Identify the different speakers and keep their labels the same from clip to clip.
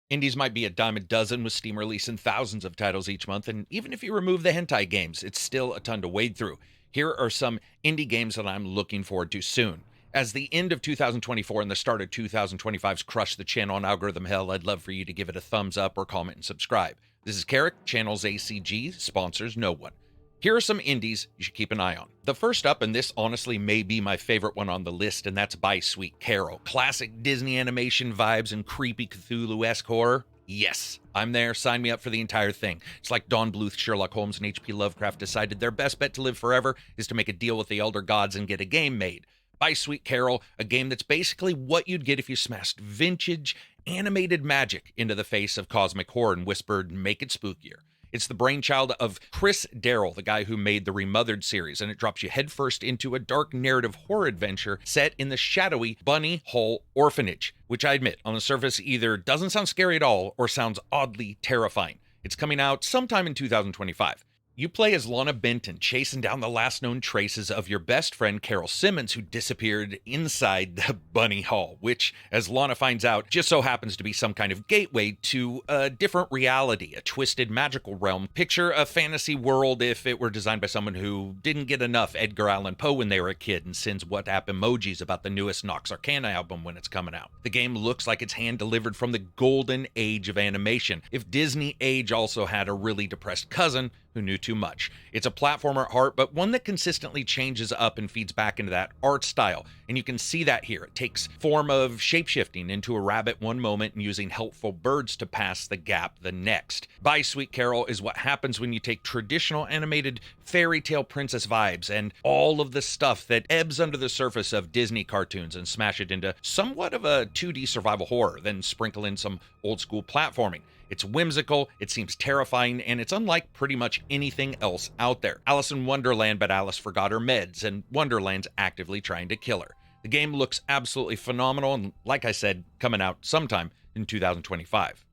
Speaker 1: Indies might be a dime a dozen with Steam releasing thousands of titles each month, and even if you remove the hentai games, it's still a ton to wade through. Here are some indie games that I'm looking forward to soon. As the end of 2024 and the start of 2025's crush the channel on algorithm hell, I'd love for you to give it a thumbs up or comment and subscribe. This is KARAK, channel's ACG, sponsors no one. Here are some indies you should keep an eye on. The first up, and this honestly may be my favorite one on the list, and that's By Sweet Carol. Classic Disney animation vibes and creepy Cthulhu-esque horror. Yes, I'm there. Sign me up for the entire thing. It's like Don Bluth, Sherlock Holmes, and H.P. Lovecraft decided their best bet to live forever is to make a deal with the elder gods and get a game made. By Sweet Carol, a game that's basically what you'd get if you smashed vintage animated magic into the face of cosmic horror and whispered, "Make it spookier." It's the brainchild of Chris Darrell, the guy who made the Remothered series, and it drops you headfirst into a dark narrative horror adventure set in the shadowy Bunny Hole Orphanage, which I admit, on the surface, either doesn't sound scary at all or sounds oddly terrifying. It's coming out sometime in 2025. You play as Lana Benton, chasing down the last known traces of your best friend Carol Simmons, who disappeared inside the Bunny Hall, which, as Lana finds out, just so happens to be some kind of gateway to a different reality, a twisted magical realm. Picture a fantasy world if it were designed by someone who didn't get enough Edgar Allan Poe when they were a kid and sends WhatsApp emojis about the newest Nox Arcana album when it's coming out. The game looks like it's hand-delivered from the golden age of animation. If Disney Age also had a really depressed cousin who knew too much. It's a platformer at heart, but one that consistently changes up and feeds back into that art style. And you can see that here. It takes form of shapeshifting into a rabbit one moment and using helpful birds to pass the gap the next. By Sweet Carol is what happens when you take traditional animated fairy tale princess vibes and all of the stuff that ebbs under the surface of Disney cartoons and smash it into somewhat of a 2D survival horror, then sprinkle in some old school platforming. It's whimsical, it seems terrifying, and it's unlike pretty much anything else out there. Alice in Wonderland, but Alice forgot her meds, and Wonderland's actively trying to kill her. The game looks absolutely phenomenal, and like I said, coming out sometime in 2025.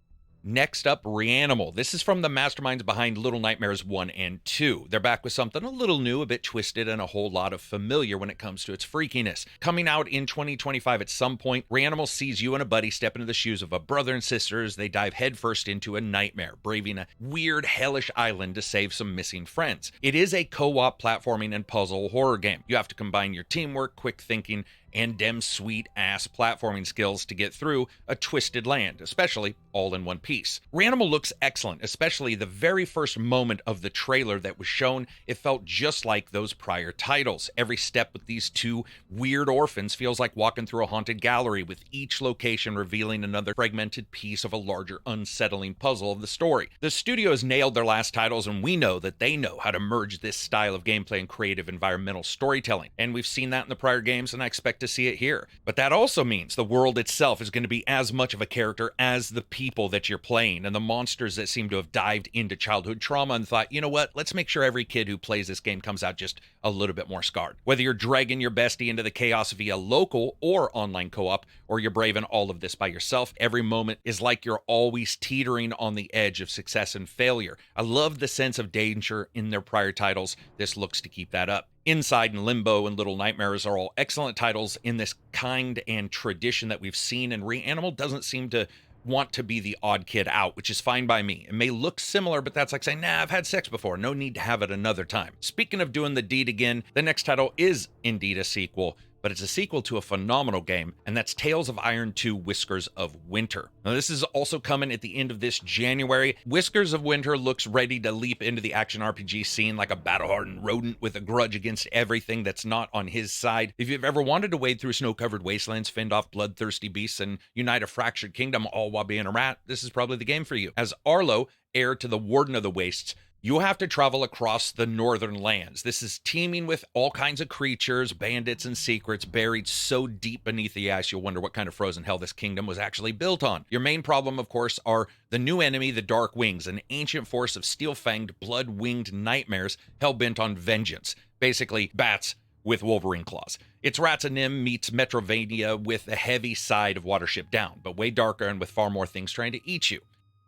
Speaker 1: Next up, Ren Animal. This is from the masterminds behind Little Nightmares 1 and 2. They're back with something a little new, a bit twisted, and a whole lot of familiar when it comes to its freakiness. Coming out in 2025 at some point, Ren Animal sees you and a buddy step into the shoes of a brother and sister as they dive headfirst into a nightmare, braving a weird, hellish island to save some missing friends. It is a co-op platforming and puzzle horror game. You have to combine your teamwork, quick thinking, and dem sweet-ass platforming skills to get through a twisted land, especially all in one piece. Ren Animal looks excellent, especially the very first moment of the trailer that was shown. It felt just like those prior titles. Every step with these two weird orphans feels like walking through a haunted gallery, with each location revealing another fragmented piece of a larger, unsettling puzzle of the story. The studio has nailed their last titles, and we know that they know how to merge this style of gameplay and creative environmental storytelling. And we've seen that in the prior games, and I expect to see it here. But that also means the world itself is going to be as much of a character as the people that you're playing, and the monsters that seem to have dived into childhood trauma and thought, you know what, let's make sure every kid who plays this game comes out just a little bit more scarred. Whether you're dragging your bestie into the chaos via local or online co-op, or you're braving all of this by yourself, every moment is like you're always teetering on the edge of success and failure. I love the sense of danger in their prior titles. This looks to keep that up. Inside and Limbo and Little Nightmares are all excellent titles in this kind and tradition that we've seen, and Ren Animal doesn't seem to want to be the odd kid out, which is fine by me. It may look similar, but that's like saying, nah, I've had sex before. No need to have it another time. Speaking of doing the deed again, the next title is indeed a sequel, but it's a sequel to a phenomenal game, and that's Tales of Iron 2 Whiskers of Winter. Now, this is also coming at the end of this January. Whiskers of Winter looks ready to leap into the action RPG scene like a battle-hardened rodent with a grudge against everything that's not on his side. If you've ever wanted to wade through snow-covered wastelands, fend off bloodthirsty beasts, and unite a fractured kingdom all while being a rat, this is probably the game for you. As Arlo, heir to the Warden of the Wastes, you have to travel across the northern lands. This is teeming with all kinds of creatures, bandits, and secrets buried so deep beneath the ice you'll wonder what kind of frozen hell this kingdom was actually built on. Your main problem, of course, are the new enemy, the Dark Wings, an ancient force of steel-fanged, blood-winged nightmares hell-bent on vengeance. Basically, bats with Wolverine claws. It's Rats and Nim meets Metrovania with a heavy side of Watership Down, but way darker and with far more things trying to eat you.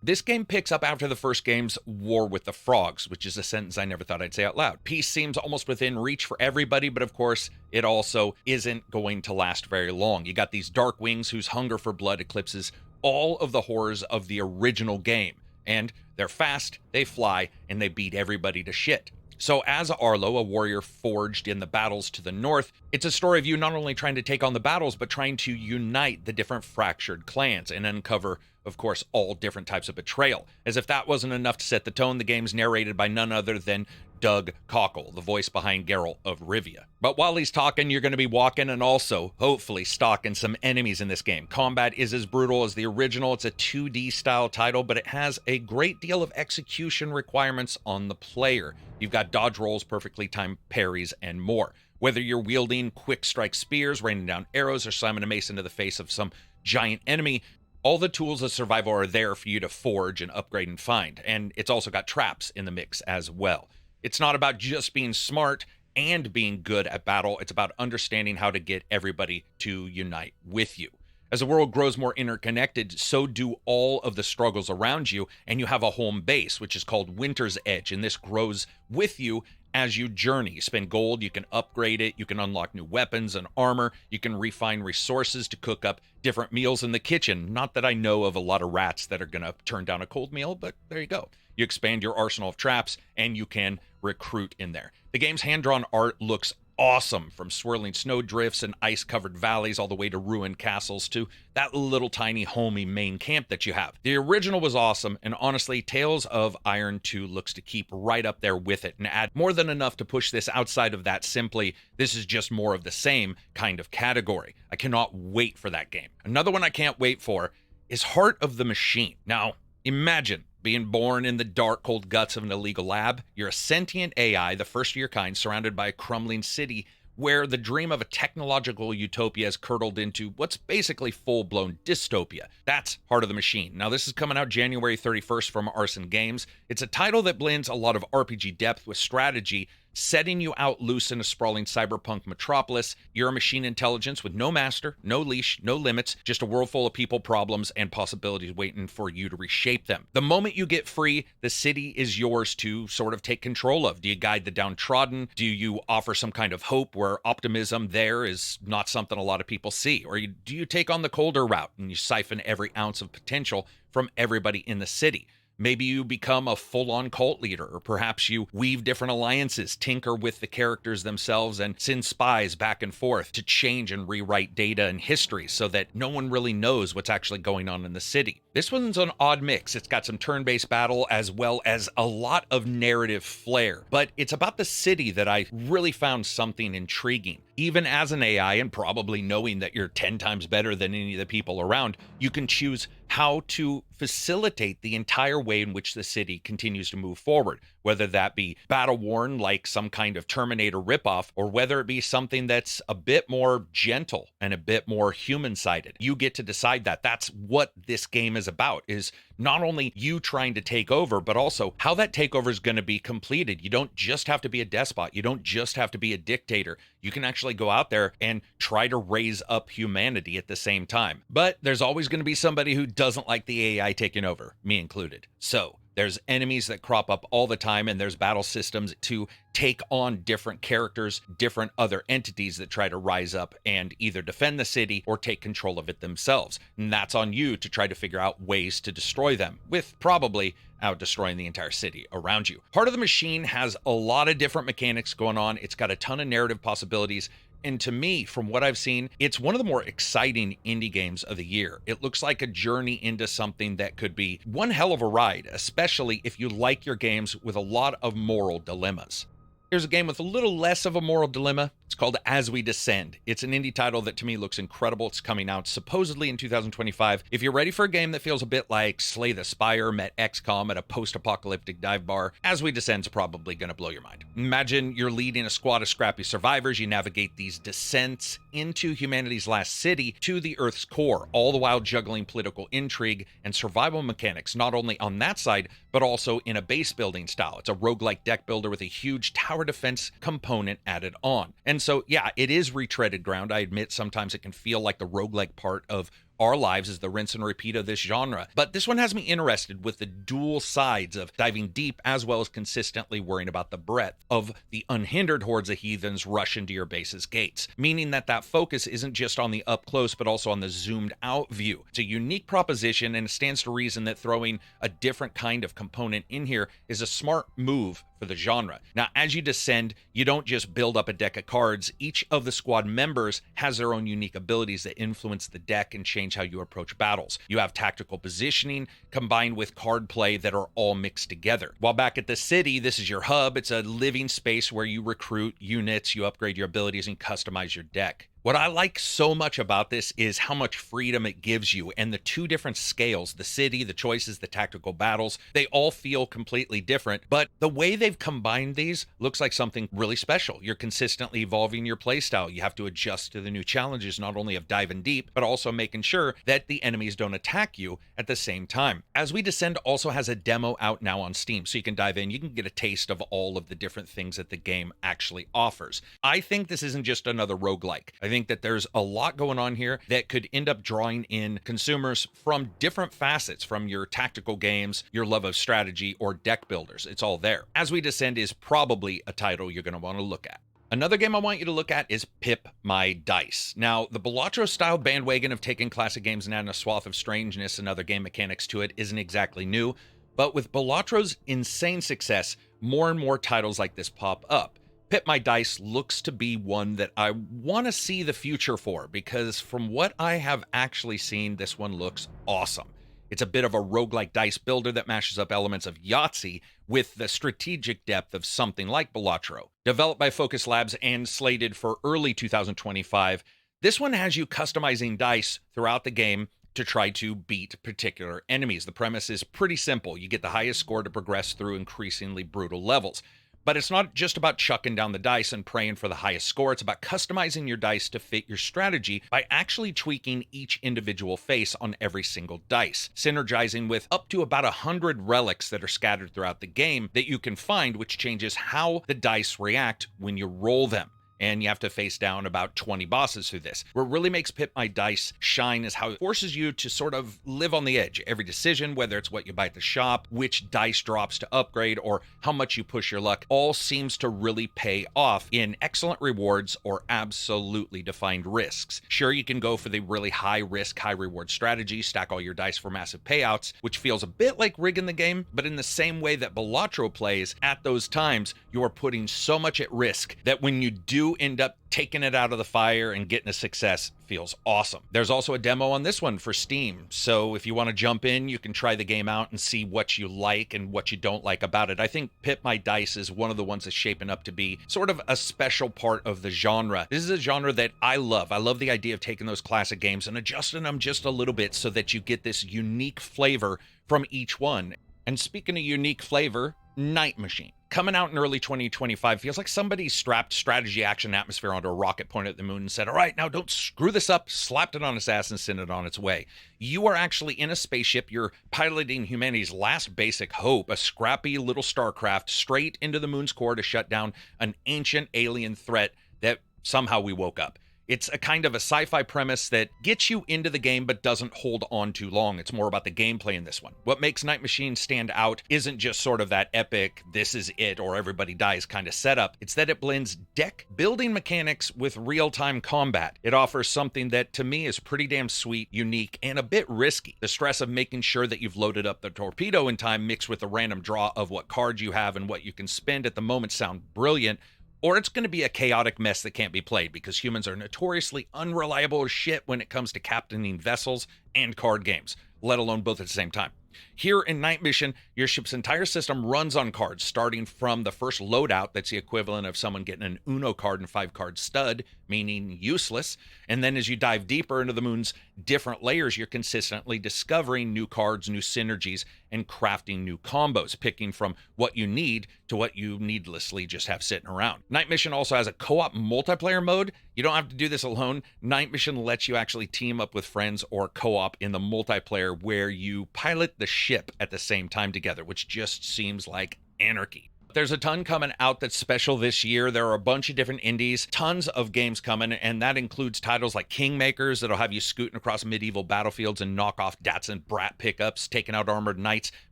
Speaker 1: This game picks up after the first game's War with the Frogs, which is a sentence I never thought I'd say out loud. Peace seems almost within reach for everybody, but of course, it also isn't going to last very long. You got these Dark Wings whose hunger for blood eclipses all of the horrors of the original game. And they're fast, they fly, and they beat everybody to shit. So as Arlo, a warrior forged in the battles to the north, it's a story of you not only trying to take on the battles, but trying to unite the different fractured clans and uncover, of course, all different types of betrayal. As if that wasn't enough to set the tone, the game's narrated by none other than Doug Cockle, the voice behind Geralt of Rivia. But while he's talking, you're going to be walking and also, hopefully, stalking some enemies in this game. Combat is as brutal as the original. It's a 2D style title, but it has a great deal of execution requirements on the player. You've got dodge rolls, perfectly timed parries, and more. Whether you're wielding quick strike spears, raining down arrows, or slamming a mace into the face of some giant enemy, all the tools of survival are there for you to forge and upgrade and find. And it's also got traps in the mix as well. It's not about just being smart and being good at battle. It's about understanding how to get everybody to unite with you. As the world grows more interconnected, so do all of the struggles around you, and you have a home base, which is called Winter's Edge, and this grows with you as you journey. You spend gold, you can upgrade it, you can unlock new weapons and armor, you can refine resources to cook up different meals in the kitchen. Not that I know of a lot of rats that are going to turn down a cold meal, but there you go. You expand your arsenal of traps, and you can recruit in there. The game's hand-drawn art looks awesome, from swirling snowdrifts and ice-covered valleys all the way to ruined castles to that little tiny homey main camp that you have. The original was awesome, and honestly, Tales of Iron 2 looks to keep right up there with it and add more than enough to push this outside of that simply, this is just more of the same kind of category. I cannot wait for that game. Another one I can't wait for is Heart of the Machine. Now, imagine being born in the dark, cold guts of an illegal lab. You're a sentient AI, the first of your kind, surrounded by a crumbling city where the dream of a technological utopia has curdled into what's basically full-blown dystopia. That's Heart of the Machine. Now, this is coming out January 31st from Arson Games. It's a title that blends a lot of RPG depth with strategy, setting you out loose in a sprawling cyberpunk metropolis. You're a machine intelligence with no master, no leash, no limits, just a world full of people, problems, and possibilities waiting for you to reshape them. The moment you get free, the city is yours to sort of take control of. Do you guide the downtrodden? Do you offer some kind of hope where optimism there is not something a lot of people see? Or do you take on the colder route and you siphon every ounce of potential from everybody in the city? Maybe you become a full-on cult leader, or perhaps you weave different alliances, tinker with the characters themselves, and send spies back and forth to change and rewrite data and history so that no one really knows what's actually going on in the city. This one's an odd mix. It's got some turn-based battle as well as a lot of narrative flair, but it's about the city that I really found something intriguing. Even as an AI, and probably knowing that you're 10 times better than any of the people around, you can choose how to facilitate the entire way in which the city continues to move forward, whether that be battle-worn like some kind of Terminator ripoff, or whether it be something that's a bit more gentle and a bit more human-sided. You get to decide that. That's what this game is about, is not only you trying to take over, but also how that takeover is going to be completed. You don't just have to be a despot. You don't just have to be a dictator. You can actually go out there and try to raise up humanity at the same time. But there's always going to be somebody who doesn't like the AI taking over, me included. So there's enemies that crop up all the time, and there's battle systems to take on different characters, different other entities that try to rise up and either defend the city or take control of it themselves. And that's on you to try to figure out ways to destroy them, with probably out destroying the entire city around you. Heart of the Machine has a lot of different mechanics going on. It's got a ton of narrative possibilities. And to me, from what I've seen, it's one of the more exciting indie games of the year. It looks like a journey into something that could be one hell of a ride, especially if you like your games with a lot of moral dilemmas. Here's a game with a little less of a moral dilemma. It's called As We Descend. It's an indie title that to me looks incredible. It's coming out supposedly in 2025. If you're ready for a game that feels a bit like Slay the Spire met XCOM at a post-apocalyptic dive bar, As We Descend's probably going to blow your mind. Imagine you're leading a squad of scrappy survivors. You navigate these descents into humanity's last city to the Earth's core, all the while juggling political intrigue and survival mechanics, not only on that side, but also in a base building style. It's a roguelike deck builder with a huge tower defense component added on. And so, yeah, it is retreaded ground. I admit sometimes it can feel like the roguelike part of our lives is the rinse and repeat of this genre. But this one has me interested with the dual sides of diving deep as well as consistently worrying about the breadth of the unhindered hordes of heathens rush into your base's gates, meaning that focus isn't just on the up close but also on the zoomed out view. It's a unique proposition, and it stands to reason that throwing a different kind of component in here is a smart move for the genre. Now, as you descend, you don't just build up a deck of cards. Each of the squad members has their own unique abilities that influence the deck and change how you approach battles. You have tactical positioning combined with card play that are all mixed together. While back at the city, this is your hub. It's a living space where you recruit units, you upgrade your abilities, and customize your deck. What I like so much about this is how much freedom it gives you, and the two different scales, the city, the choices, the tactical battles, they all feel completely different, but the way they've combined these looks like something really special. You're consistently evolving your playstyle. You have to adjust to the new challenges, not only of diving deep, but also making sure that the enemies don't attack you at the same time. As We Descend also has a demo out now on Steam, so you can dive in, you can get a taste of all of the different things that the game actually offers. I think this isn't just another roguelike. I think that there's a lot going on here that could end up drawing in consumers from different facets, from your tactical games, your love of strategy, or deck builders. It's all there. As We Descend is probably a title you're going to want to look at. Another game I want you to look at is Pip My Dice. Now, the Balatro-style bandwagon of taking classic games and adding a swath of strangeness and other game mechanics to it isn't exactly new, but with Balatro's insane success, more and more titles like this pop up. Pip My Dice looks to be one that I want to see the future for, because from what I have actually seen, this one looks awesome. It's a bit of a roguelike dice builder that mashes up elements of Yahtzee with the strategic depth of something like Balatro. Developed by Focus Labs and slated for early 2025, this one has you customizing dice throughout the game to try to beat particular enemies. The premise is pretty simple. You get the highest score to progress through increasingly brutal levels. But it's not just about chucking down the dice and praying for the highest score. It's about customizing your dice to fit your strategy by actually tweaking each individual face on every single dice, synergizing with up to about 100 relics that are scattered throughout the game that you can find, which changes how the dice react when you roll them. And you have to face down about 20 bosses through this. What really makes Pip My Dice shine is how it forces you to sort of live on the edge. Every decision, whether it's what you buy at the shop, which dice drops to upgrade, or how much you push your luck, all seems to really pay off in excellent rewards or absolutely defined risks. Sure, you can go for the really high risk, high reward strategy, stack all your dice for massive payouts, which feels a bit like rigging the game, but in the same way that Balatro plays, at those times, you are putting so much at risk that when you do end up taking it out of the fire and getting a success, feels awesome. There's also a demo on this one for Steam, so if you want to jump in, you can try the game out and see what you like and what you don't like about it. I think Pip My Dice is one of the ones that's shaping up to be sort of a special part of the genre. This is a genre that I love. I love the idea of taking those classic games and adjusting them just a little bit so that you get this unique flavor from each one. And speaking of unique flavor, Night Machine. Coming out in early 2025 feels like somebody strapped strategy action atmosphere onto a rocket pointed at the moon and said, all right, now don't screw this up, slapped it on its ass and sent it on its way. You are actually in a spaceship. You're piloting humanity's last basic hope, a scrappy little starcraft, straight into the moon's core to shut down an ancient alien threat that somehow we woke up. It's a kind of a sci-fi premise that gets you into the game but doesn't hold on too long. It's more about the gameplay in this one. What makes Night Machine stand out isn't just sort of that epic, this is it or everybody dies kind of setup. It's that it blends deck building mechanics with real-time combat. It offers something that to me is pretty damn sweet, unique, and a bit risky. The stress of making sure that you've loaded up the torpedo in time mixed with the random draw of what cards you have and what you can spend at the moment sound brilliant. Or it's going to be a chaotic mess that can't be played because humans are notoriously unreliable as shit when it comes to captaining vessels and card games, let alone both at the same time. Here in Night Mission, your ship's entire system runs on cards, starting from the first loadout that's the equivalent of someone getting an Uno card and 5-card stud, meaning useless. And then as you dive deeper into the moon's different layers, you're consistently discovering new cards, new synergies, and crafting new combos, picking from what you need to what you needlessly just have sitting around. Night Mission also has a co-op multiplayer mode. You don't have to do this alone. Night Mission lets you actually team up with friends or co-op in the multiplayer where you pilot the ship at the same time together, which just seems like anarchy. There's a ton coming out that's special this year. There are a bunch of different indies, tons of games coming, and that includes titles like Kingmakers that'll have you scooting across medieval battlefields and knock off Datsun Brat pickups, taking out armored knights,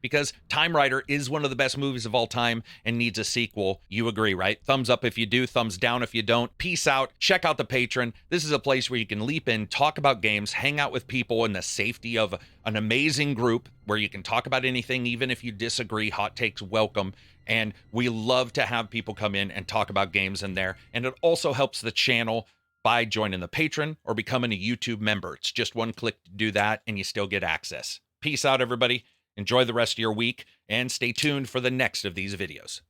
Speaker 1: because Time Rider is one of the best movies of all time and needs a sequel. You agree, right? Thumbs up if you do, thumbs down if you don't. Peace out. Check out the Patreon. This is a place where you can leap in, talk about games, hang out with people in the safety of an amazing group where you can talk about anything, even if you disagree. Hot takes welcome. And we love to have people come in and talk about games in there. And it also helps the channel by joining the Patreon or becoming a YouTube member. It's just one click to do that, and you still get access. Peace out, everybody. Enjoy the rest of your week, and stay tuned for the next of these videos.